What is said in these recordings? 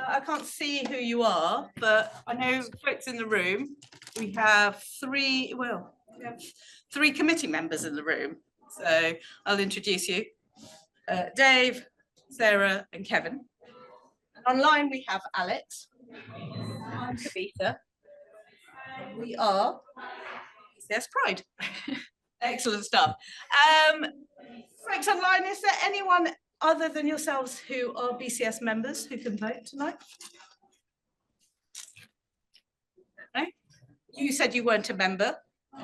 I can't see who you are, but I know folks in the room. We have three committee members in the room. So I'll introduce you. Dave, Sarah and Kevin. Online we have Alex. I'm Kavita. We are BCS Pride. Excellent stuff. Folks online, is there anyone other than yourselves who are BCS members who can vote tonight? No? You said you weren't a member.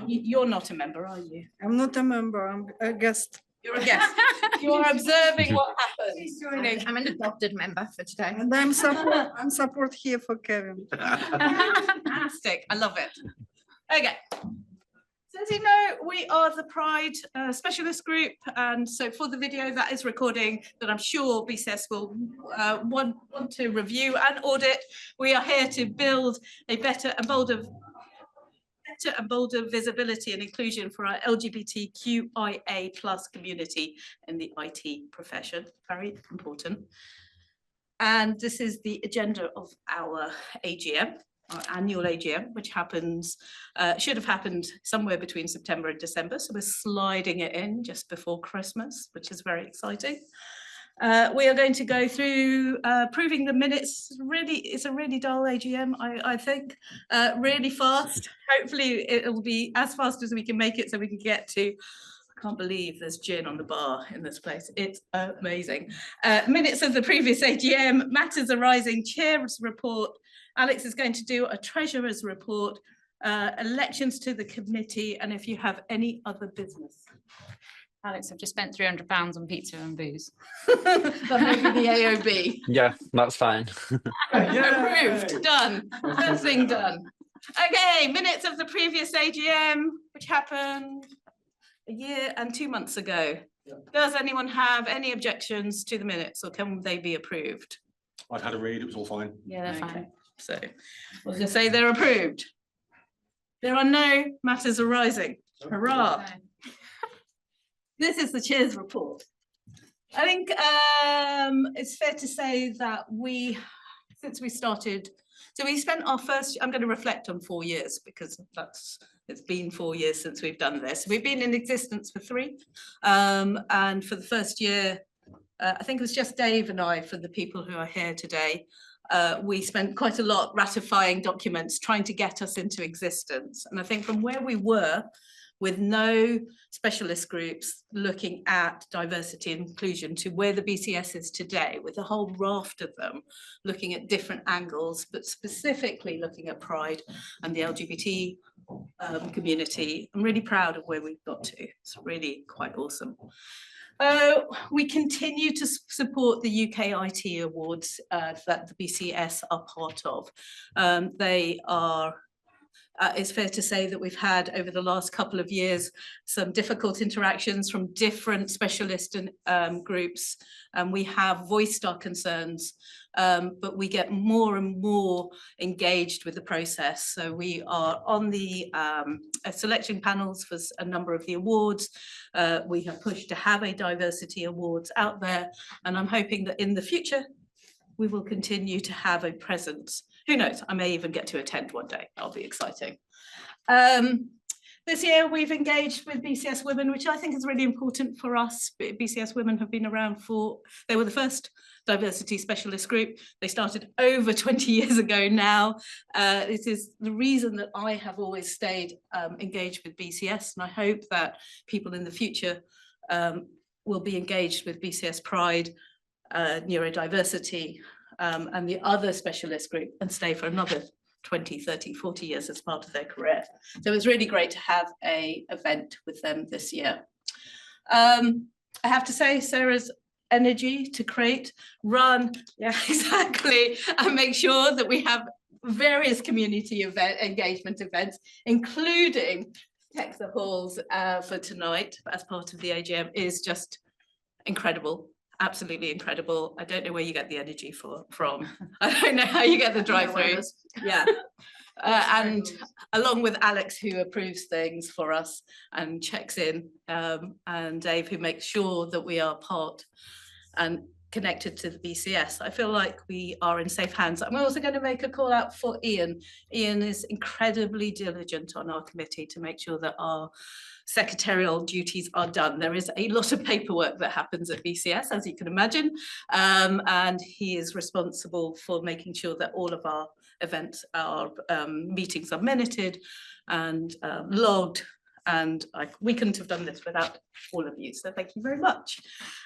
You're not a member, are you? I'm not a member, I'm a guest. You're a guest. You're observing what happens. I'm an adopted member for today. And I'm support here for Kevin. Fantastic. I love it. Okay. So as you know, we are the Pride specialist group. And so for the video that is recording that I'm sure BCS will want to review and audit, we are here to build a better and bolder visibility and inclusion for our LGBTQIA+ community in the IT profession. Very important. And this is the agenda of our AGM, our annual AGM, which should have happened somewhere between September and December. So we're sliding it in just before Christmas, which is very exciting. We are going to go through proving the minutes. It's a really dull AGM, I think, really fast. Hopefully it will be as fast as we can make it so we can get to, I can't believe there's gin on the bar in this place. It's amazing. Minutes of the previous AGM, matters arising, chair's report. Alex is going to do a treasurer's report, elections to the committee, and if you have any other business. Alex, I've just spent £300 on pizza and booze. That may be the AOB. Yeah, that's fine. Approved, done, first thing done. Okay, minutes of the previous AGM, which happened a year and 2 months ago. Does anyone have any objections to the minutes, or can they be approved? I've had a read, it was all fine. Yeah, they're Okay. fine. So we'll just say they're approved. There are no matters arising. Hurrah. This is the chair's report. I think it's fair to say that since we started, so we spent our first, I'm going to reflect on 4 years because it's been 4 years since we've done this. We've been in existence for 3. And for the first year, I think it was just Dave and I, for the people who are here today, we spent quite a lot ratifying documents, trying to get us into existence. And I think from where we were, with no specialist groups looking at diversity and inclusion, to where the BCS is today, with a whole raft of them looking at different angles, but specifically looking at Pride and the LGBT community. I'm really proud of where we've got to. It's really quite awesome. We continue to support the UK IT Awards that the BCS are part of. They are it's fair to say that we've had over the last couple of years some difficult interactions from different specialist groups, and we have voiced our concerns, but we get more and more engaged with the process. So we are on the selection panels for a number of the awards. We have pushed to have a diversity awards out there, and I'm hoping that in the future we will continue to have a presence. Who knows, I may even get to attend one day. That'll be exciting. This year we've engaged with BCS Women, which I think is really important for us. BCS Women have been around they were the first diversity specialist group. They started over 20 years ago now. This is the reason that I have always stayed engaged with BCS, and I hope that people in the future will be engaged with BCS Pride, neurodiversity, and the other specialist group, and stay for another 20, 30, 40 years as part of their career. So it's really great to have an event with them this year. I have to say, Sarah's energy to create, run, yeah, exactly, and make sure that we have various community engagement events, including Text the Halls for tonight as part of the AGM, is just incredible. Absolutely incredible. I don't know where you get the energy from. I don't know how you get the drive-throughs. Yeah. And along with Alex, who approves things for us and checks in, and Dave, who makes sure that we are part. And connected to the BCS. I feel like we are in safe hands. I'm also going to make a call out for Ian. Ian is incredibly diligent on our committee to make sure that our secretarial duties are done. There is a lot of paperwork that happens at BCS, as you can imagine, and he is responsible for making sure that all of our events, our meetings are minuted and logged. And we couldn't have done this without all of you. So thank you very much.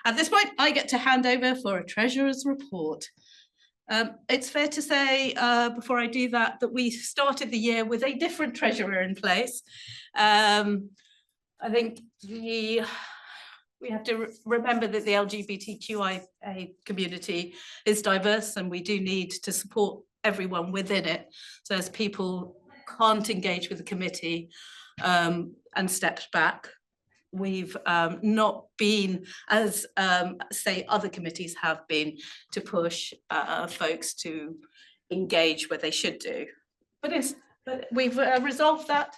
At this point, I get to hand over for a treasurer's report. It's fair to say, before I do that, that we started the year with a different treasurer in place. I think we have to remember that the LGBTQIA community is diverse, and we do need to support everyone within it. So as people can't engage with the committee and stepped back, we've not been, as say other committees have been, to push folks to engage where they should do. But we've resolved that.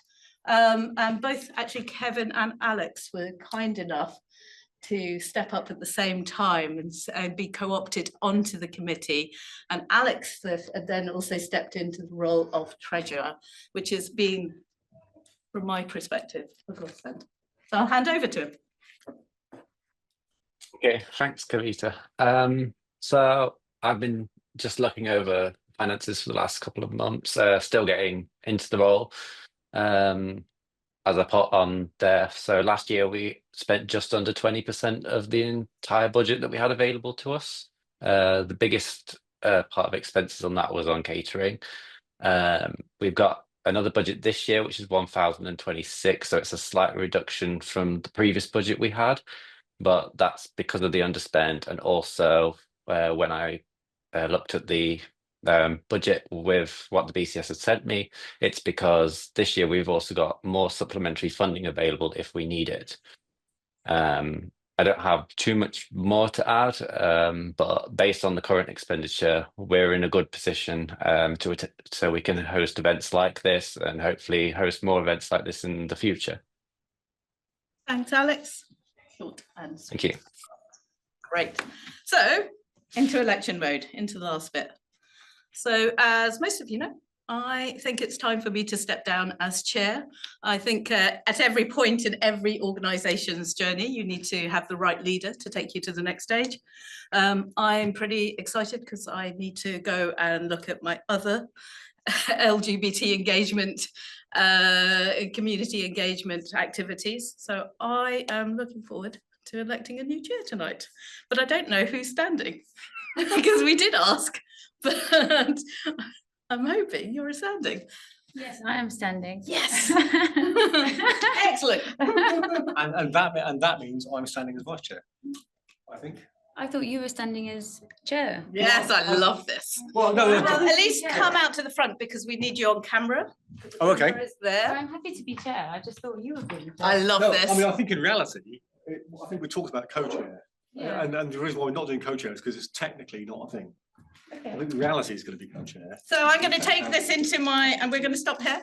And both actually Kevin and Alex were kind enough to step up at the same time and be co-opted onto the committee. And Alex then also stepped into the role of treasurer, which has been, from my perspective, a godsend. So I'll hand over to him. Okay, thanks, Kavita. So I've been just looking over finances for the last couple of months, still getting into the role. As I put on there, so last year we spent just under 20% of the entire budget that we had available to us. The biggest part of expenses on that was on catering. We've got another budget this year, which is 1,026, so it's a slight reduction from the previous budget we had, but that's because of the underspend. And also when I looked at the budget with what the BCS has sent me, it's because this year we've also got more supplementary funding available if we need it. I don't have too much more to add, but based on the current expenditure, we're in a good position so we can host events like this and hopefully host more events like this in the future. Thanks, Alex. Short and sweet. Thank you. Great. So into election mode, into the last bit. So as most of you know, I think it's time for me to step down as chair. I think at every point in every organisation's journey, you need to have the right leader to take you to the next stage. I'm pretty excited because I need to go and look at my other LGBT engagement, community engagement activities. So I am looking forward to electing a new chair tonight, but I don't know who's standing because we did ask, but I'm hoping you're standing. Yes, I am standing. Yes. Excellent. And that means I'm standing as vice chair, I think. I thought you were standing as chair. Yes, I love this. Well, no, Well, at least come out to the front because we need you on camera. Oh, okay. Camera is there. I'm happy to be chair. I just thought you were being chair. I love No, this. I mean, I think in reality, I think we talked about co-chair. Yeah. And the reason why we're not doing co-chair is because it's technically not a thing. I Okay. think the reality is going to be co-chair. So I'm going to take this into my, and we're going to stop here.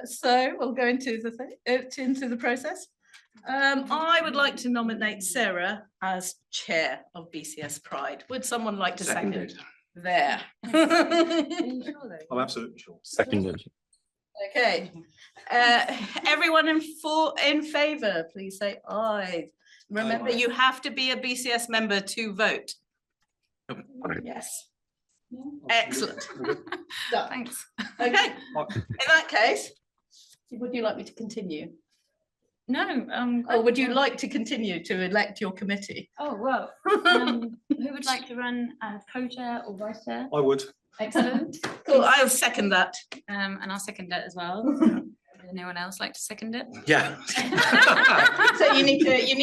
So we'll go into the thing, into the process. I would like to nominate Sarah as chair of BCS Pride. Would someone like to second it? There. Are you sure though? I'm absolutely sure. Seconded. Okay. Everyone in favour, please say aye. Remember, Aye. you have to be a BCS member to vote. Yes. Excellent. Done. Thanks. Okay. In that case, would you like me to continue? No. Or would you like to continue to elect your committee? Oh well. Who would like to run as co-chair or vice chair? I would. Excellent. Cool, I'll second that. And I'll second it as well. Would anyone else like to second it? Yeah. So you need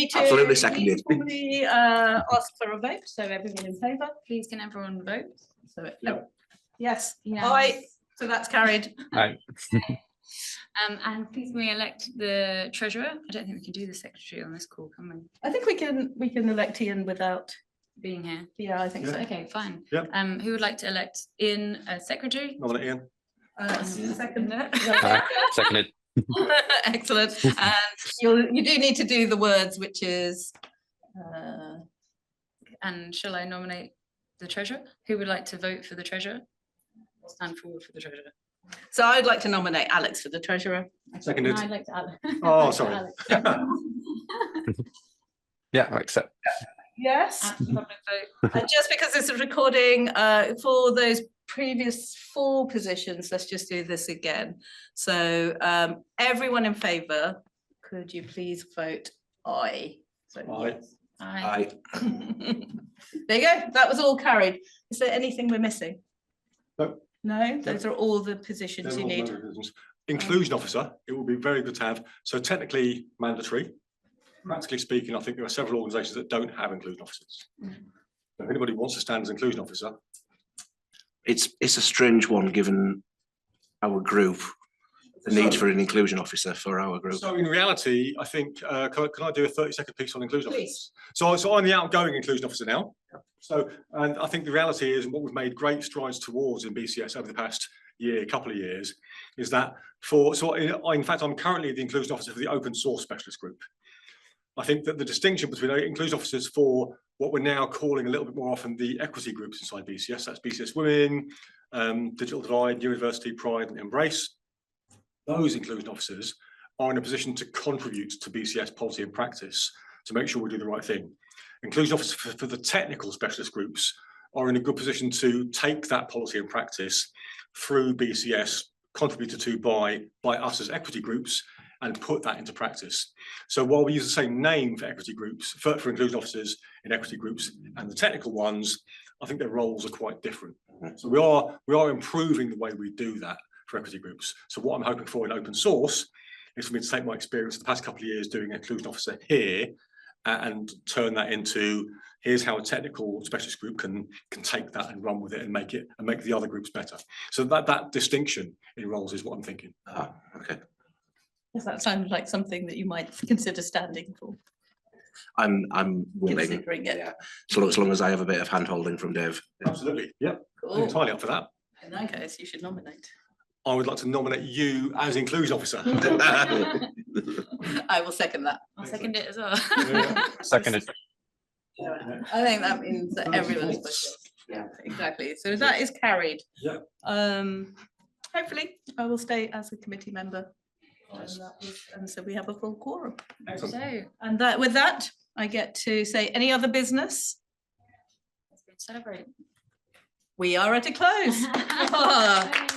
to. Absolutely seconded. Probably ask for a vote, so everyone in favour. Please can everyone vote? So Yeah. yes, Yeah. aye, so that's carried. Right. And please can we elect the treasurer? I don't think we can do the secretary on this call, can we? I think we can elect Ian without, Being here. yeah, I think so. Okay, fine. Yeah. Who would like to elect Ian as secretary? Nominate Ian. Second it. Right. Seconded. Excellent. And you do need to do the words, which is And shall I nominate the treasurer? Who would like to vote for the treasurer? Or stand forward for the treasurer? So I'd like to nominate Alex for the treasurer. Seconded. No, I'd like to Alex. Oh, sorry. Yeah, I accept. Yes. Public vote. And just because this is recording, for those previous 4 positions, let's just do this again. So everyone in favour, could you please vote aye? So, Aye. yes. Aye. There you go, that was all carried. Is there anything we're missing? No. No, those are all the positions you need. Inclusion officer, it would be very good to have. So technically mandatory. Practically speaking, I think there are several organisations that don't have inclusion officers. So if anybody wants to stand as inclusion officer, It's a strange one, given our group, the need for an inclusion officer for our group. so in reality, I think, can I do a 30-second piece on inclusion Please. officers? So I'm the outgoing inclusion officer now. So, and I think the reality is, and what we've made great strides towards in BCS over the past couple of years, is that in fact, I'm currently the inclusion officer for the open source specialist group. I think that the distinction between inclusion officers for what we're now calling a little bit more often the equity groups inside BCS, that's BCS Women, Digital Divide, University Pride and Embrace, those inclusion officers are in a position to contribute to BCS policy and practice to make sure we do the right thing. Inclusion officers for the technical specialist groups are in a good position to take that policy and practice through BCS, contributed to by us as equity groups, and put that into practice. So while we use the same name for equity groups, for inclusion officers in equity groups and the technical ones, I think their roles are quite different. So we are improving the way we do that for equity groups. So what I'm hoping for in open source is for me to take my experience the past couple of years doing inclusion officer here and turn that into, here's how a technical specialist group can take that and run with it and make the other groups better. So that distinction in roles is what I'm thinking. Ah, okay. Does that sound like something that you might consider standing for? I'm willing. Considering it. Yeah. So as long as I have a bit of hand holding from Dave. Absolutely, yeah, Cool. entirely up for that. In that case, you should nominate. I would like to nominate you as inclusion officer. I will second that. I'll second it as well. Seconded. I think that means that everyone's pushing. Yeah, exactly. So that is carried. Yeah. Hopefully, I will stay as a committee member. And so we have a full quorum. Excellent. So, And that with that, I get to say any other business? let's go celebrate. We are at a close. Ah.